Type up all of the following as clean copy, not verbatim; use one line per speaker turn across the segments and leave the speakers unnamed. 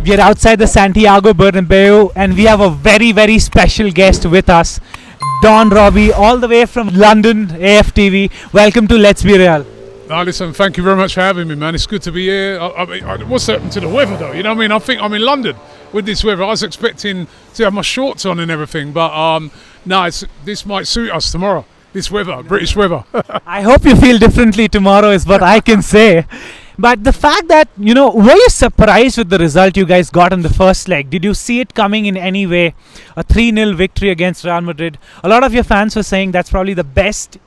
We are outside the Santiago Bernabéu and we have a very, very special guest with us, Don Robbie, all the way from London, AFTV. Welcome to Let's Be Real.
No, listen, thank you very much for having me, man. It's good to be here. What's happened to the weather, though? You know what I mean? I think I'm in London with this weather. I was expecting to have my shorts on and everything, but no, this might suit us tomorrow. This weather, British weather.
I hope you feel differently tomorrow is what I can say. But the fact that, were you surprised with the result you guys got in the first leg? Did you see it coming in any way? A 3-0 victory against Real Madrid. A lot of your fans were saying that's probably the best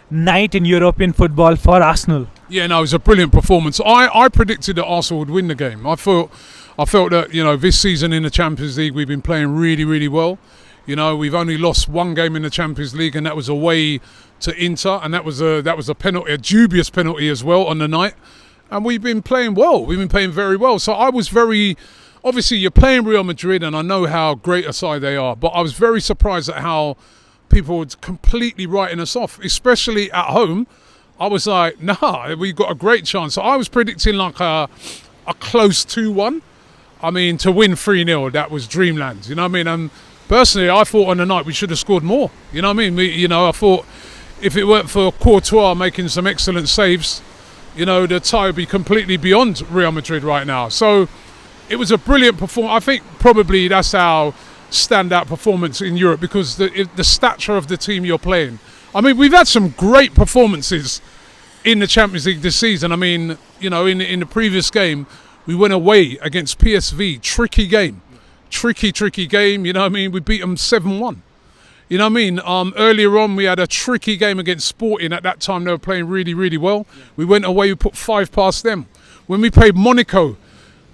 night in European football for Arsenal.
Yeah, no, it was a brilliant performance. I predicted that Arsenal would win the game. I felt that, this season in the Champions League we've been playing really, really well. We've only lost one game in the Champions League, and that was away to Inter, and that was a penalty, a dubious penalty as well on the night. And we've been playing well. We've been playing very well. So I was obviously you're playing Real Madrid and I know how great a side they are, but I was very surprised at how people were completely writing us off, especially at home. I was like, nah, we've got a great chance. So I was predicting like a close 2-1. I mean, to win 3-0, that was dreamland. You know what I mean? And personally, I thought on the night we should have scored more. You know what I mean? I thought if it weren't for Courtois making some excellent saves, the tie would be completely beyond Real Madrid right now. So it was a brilliant performance. I think probably that's our standout performance in Europe because the stature of the team you're playing. I mean, we've had some great performances in the Champions League this season. I mean, in the previous game, we went away against PSV. Tricky game. You know what I mean? We beat them 7-1. You know what I mean? Earlier on, we had a tricky game against Sporting. At that time, they were playing really, really well. Yeah. We went away, we put 5 past them. When we played Monaco,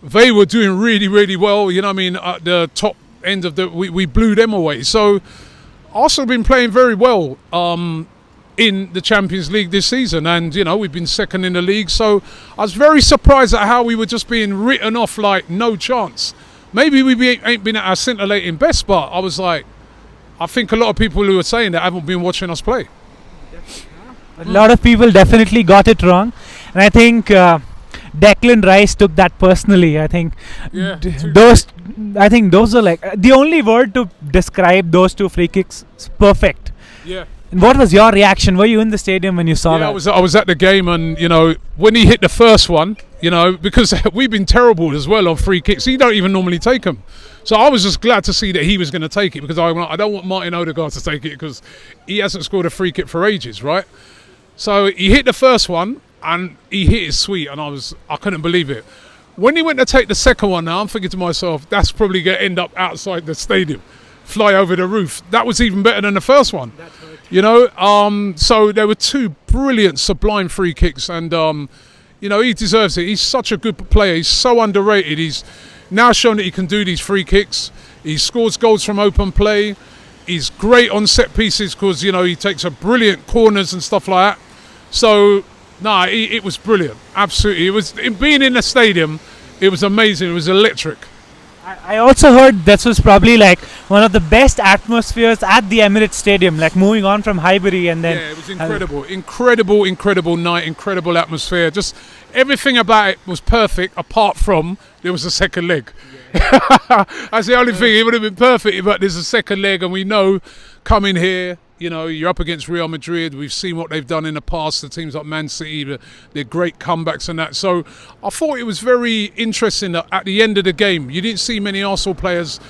they were doing really, really well. You know what I mean? At the top end of we blew them away. So Arsenal have been playing very well in the Champions League this season. And, we've been second in the league. So I was very surprised at how we were just being written off like no chance. Maybe we ain't been at our scintillating best, but I was like, I think a lot of people who are saying that haven't been watching us play.
A lot of people definitely got it wrong. And I think Declan Rice took that personally. I think those are like the only word to describe those 2 free kicks is perfect.
Yeah.
And what was your reaction? Were you in the stadium when you saw that?
I was at the game, and when he hit the first one, because we've been terrible as well on free kicks. He don't even normally take them. So I was just glad to see that he was going to take it because I don't want Martin Odegaard to take it because he hasn't scored a free kick for ages, right? So he hit the first one and he hit it sweet, and I couldn't believe it. When he went to take the second one now, I'm thinking to myself, that's probably going to end up outside the stadium, fly over the roof. That was even better than the first one. That's right. So there were 2 brilliant, sublime free kicks, and he deserves it. He's such a good player. He's so underrated. He's now shown that he can do these free kicks. He scores goals from open play. He's great on set pieces because, he takes a brilliant corners and stuff like that. So, it was brilliant. Absolutely. Being in the stadium, it was amazing. It was electric.
I also heard this was probably like one of the best atmospheres at the Emirates Stadium, like moving on from Highbury and then...
Yeah, it was incredible. Incredible night, incredible atmosphere. Just everything about it was perfect apart from there was a second leg. Yeah. That's the only thing. It would have been perfect, but there's a second leg, and we know coming here, you're up against Real Madrid. We've seen what they've done in the past, the teams like Man City, their great comebacks and that. So I thought it was very interesting that at the end of the game, you didn't see many Arsenal players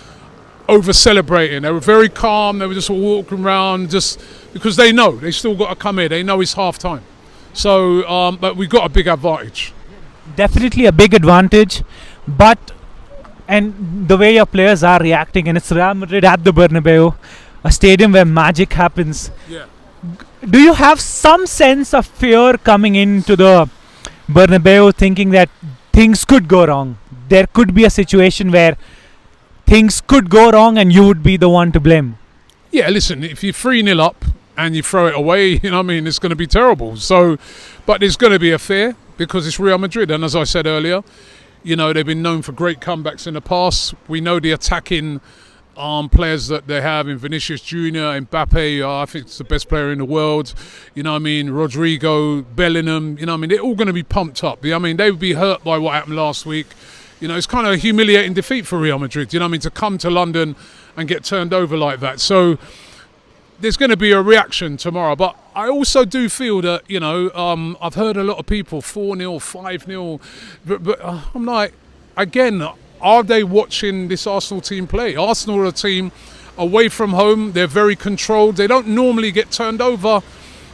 over-celebrating. They were very calm. They were just walking around just because they know they still got to come here. They know it's half-time. So, but we got a big advantage.
Definitely a big advantage, and the way your players are reacting, and it's Real Madrid at the Bernabéu, a stadium where magic happens.
Yeah.
Do you have some sense of fear coming into the Bernabéu, thinking that things could go wrong? There could be a situation where things could go wrong and you would be the one to blame.
Yeah, listen, if you're 3-0 up and you throw it away, it's going to be terrible. So, but there's going to be a fear because it's Real Madrid. And as I said earlier, they've been known for great comebacks in the past. We know the attacking players that they have in Vinicius Jr., Mbappe, I think it's the best player in the world. Rodrigo, Bellingham, they're all going to be pumped up. They would be hurt by what happened last week. You know, it's kind of a humiliating defeat for Real Madrid. You know what I mean? To come to London and get turned over like that. So there's going to be a reaction tomorrow. But I also do feel that, you know, I've heard a lot of people 4-0, 5-0. But I'm like, again, are they watching this Arsenal team play? Arsenal are a team away from home. They're very controlled. They don't normally get turned over.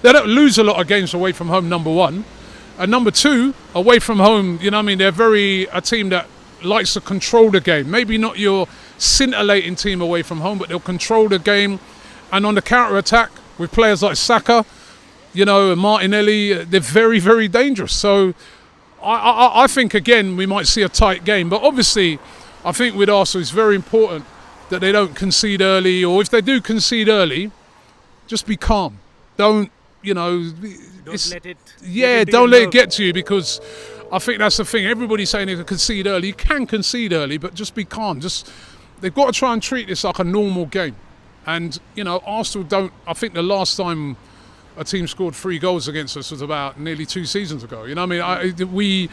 They don't lose a lot of games away from home, number one. And number two, away from home, you know what I mean? They're a team that likes to control the game. Maybe not your scintillating team away from home, but they'll control the game. And on the counter-attack, with players like Saka, you know, and Martinelli, they're very, very dangerous. So I think, again, we might see a tight game. But obviously, I think with Arsenal, it's very important that they don't concede early. Or if they do concede early, just be calm. Don't, you know...
Don't let it...
don't let it get to you, because I think that's the thing. Everybody's saying they can concede early. You can concede early, but just be calm. They've got to try and treat this like a normal game. And, you know, Arsenal don't... I think the last time a team scored 3 goals against us was about nearly 2 seasons ago. You know what I mean?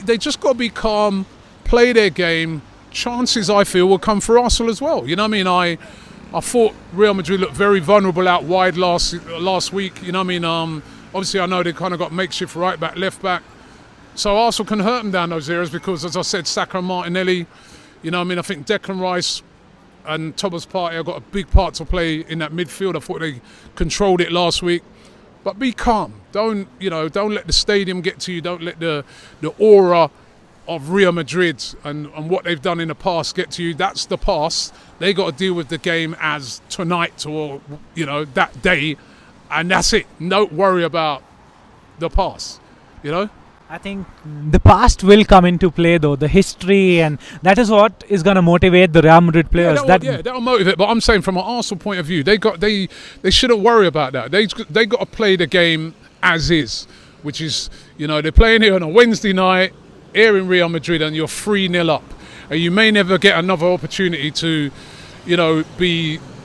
They just got to be calm, play their game. Chances, I feel, will come for Arsenal as well. You know what I mean? I thought Real Madrid looked very vulnerable out wide last week. You know what I mean? Obviously, I know they kind of got makeshift right back, left back. So Arsenal can hurt them down those areas because, as I said, Saka and Martinelli, you know what I mean? I think Declan Rice and Thomas Partey have got a big part to play in that midfield. I thought they controlled it last week. But be calm. Don't let the stadium get to you. Don't let the aura of Real Madrid and what they've done in the past get to you. That's the past. They got to deal with the game as tonight or, you know, that day, and that's it. Don't worry about the past, you know?
I think the past will come into play, though, the history, and that is what is going to motivate the Real Madrid players.
That'll motivate. But I'm saying from an Arsenal point of view, they shouldn't worry about that. They got to play the game as is, which is, you know, they're playing here on a Wednesday night, here in Real Madrid, and you're 3-0 up. And you may never get another opportunity to, you know,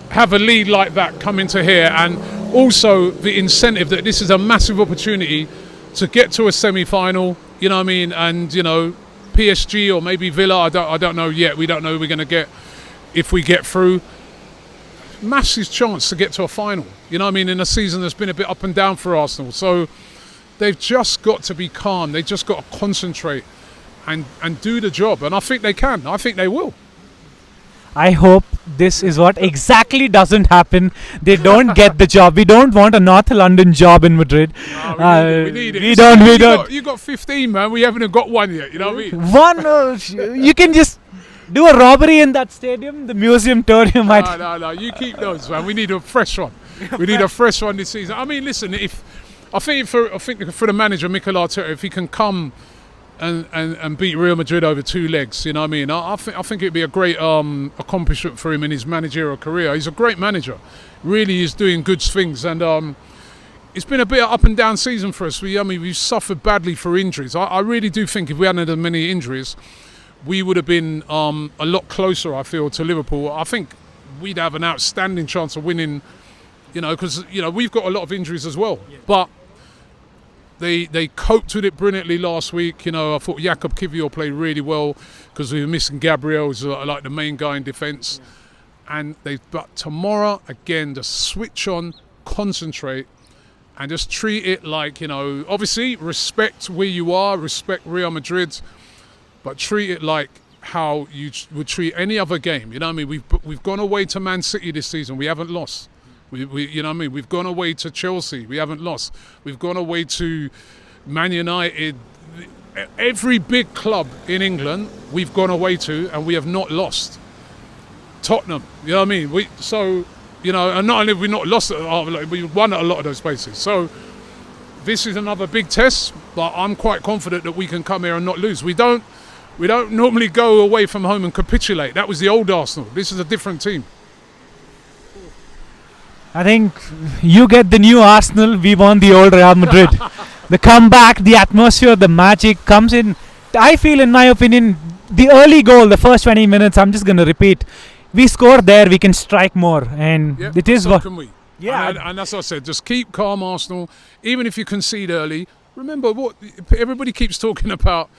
have a lead like that come into here. And also the incentive that this is a massive opportunity to get to a semi-final, you know what I mean? And, you know, PSG or maybe Villa, I don't know yet. We don't know who we're going to get if we get through. Massive chance to get to a final, you know what I mean, in a season that's been a bit up and down for Arsenal. So they've just got to be calm. They've just got to concentrate and do the job. And I think they can. I think they will.
I hope this is what exactly doesn't happen. They don't get the job. We don't want a North London job in Madrid.
We need it.
We don't.
You got 15, man. We haven't got one yet. You know what I mean?
One. You can just do a robbery in that stadium. The museum tour you might.
No. You keep those, man. We need a fresh one. We need a fresh one this season. I mean, listen. I think for the manager Mikel Arteta, if he can come and beat Real Madrid over 2 legs, you know what I mean? I think it'd be a great accomplishment for him in his managerial career. He's a great manager, really is doing good things, and it's been a bit of up and down season for us. We've suffered badly for injuries. I really do think if we hadn't had many injuries, we would have been a lot closer, I feel, to Liverpool. I think we'd have an outstanding chance of winning, you know, because, you know, we've got a lot of injuries as well. Yeah. But They coped with it brilliantly last week. You know, I thought Jakub Kiwior played really well because we were missing Gabriel, who's like the main guy in defence. Yeah. But tomorrow, again, just switch on, concentrate, and just treat it like, you know, obviously respect where you are, respect Real Madrid, but treat it like how you would treat any other game. You know what I mean? We've gone away to Man City this season. We haven't lost. You know what I mean? We've gone away to Chelsea. We haven't lost. We've gone away to Man United. Every big club in England we've gone away to, and we have not lost. Tottenham, you know what I mean? You know, and not only have we not lost, we won at a lot of those places. So this is another big test, but I'm quite confident that we can come here and not lose. We don't normally go away from home and capitulate. That was the old Arsenal. This is a different team.
I think you get the new Arsenal, we want the old Real Madrid. The comeback, the atmosphere, the magic comes in. I feel, in my opinion, the early goal, the first 20 minutes, I'm just going to repeat. We score there, we can strike more. And it is
so
what...
can we.
Yeah.
And that's what I said. Just keep calm, Arsenal. Even if you concede early, remember what everybody keeps talking about.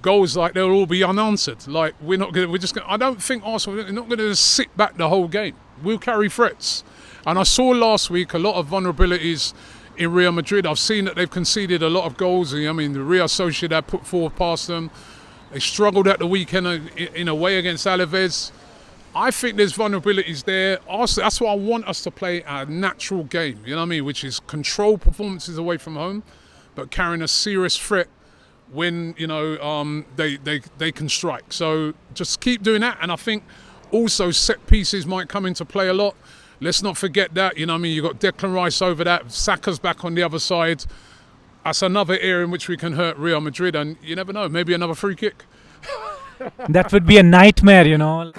goals like they'll all be unanswered. Like I don't think Arsenal are not going to sit back the whole game. We'll carry threats. And I saw last week a lot of vulnerabilities in Real Madrid. I've seen that they've conceded a lot of goals. I mean, the Real Sociedad put 4 past them. They struggled at the weekend in a way against Alaves. I think there's vulnerabilities there. Also, that's why I want us to play a natural game, you know what I mean, which is control performances away from home, but carrying a serious threat when, you know, they can strike. So just keep doing that. And I think also set pieces might come into play a lot. Let's not forget that, you know what I mean, you've got Declan Rice over that, Saka's back on the other side. That's another area in which we can hurt Real Madrid, and you never know, maybe another free kick.
That would be a nightmare, you know.